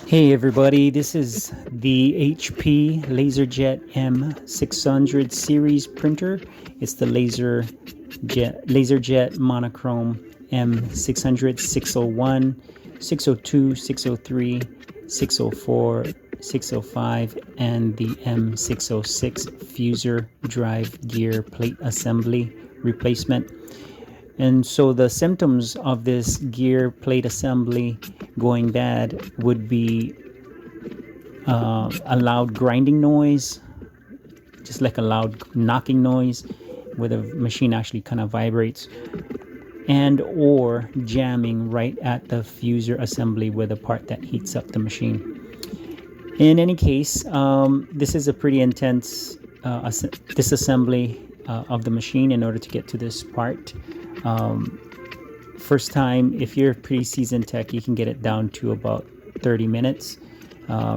Hey everybody, this is the HP LaserJet M600 series printer. It's the LaserJet monochrome M600, 601, 602, 603, 604, 605, and the M606 fuser drive gear plate assembly replacement. And so the symptoms of this gear plate assembly going bad would be a loud grinding noise, just like a loud knocking noise where the machine actually kind of vibrates, and or jamming right at the fuser assembly with the part that heats up the machine. In any case, this is a pretty intense disassembly of the machine in order to get to this part. First time, if you're a pretty seasoned tech, you can get it down to about 30 minutes.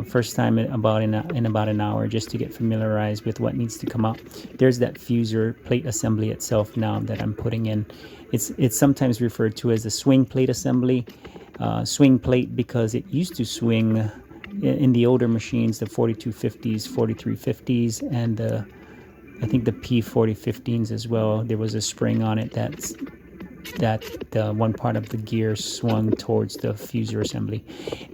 First time in about an hour, just to get familiarized with what needs to come out. There's that fuser plate assembly itself now that I'm putting in. It's sometimes referred to as the swing plate assembly. Swing plate because it used to swing in the older machines, the 4250s, 4350s, and I think the P4015s as well. There was a spring on it that one part of the gear swung towards the fuser assembly.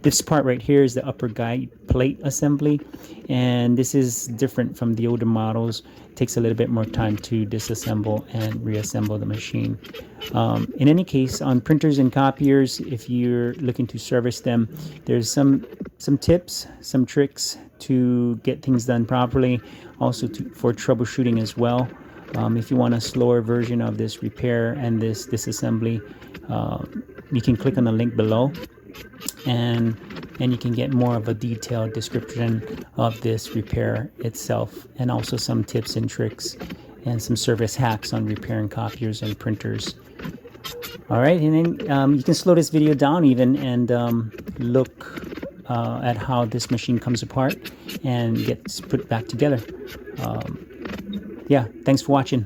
This part right here is the upper guide plate assembly, and this is different from the older models. It takes a little bit more time to disassemble and reassemble the machine. In any case, on printers and copiers, if you're looking to service them, there's some tips, some tricks to get things done properly, also for troubleshooting as well. If you want a slower version of this repair and this disassembly, you can click on the link below, and you can get more of a detailed description of this repair itself, and also some tips and tricks and some service hacks on repairing copiers and printers. All right, and then you can slow this video down even and look at how this machine comes apart and gets put back together. Yeah, thanks for watching.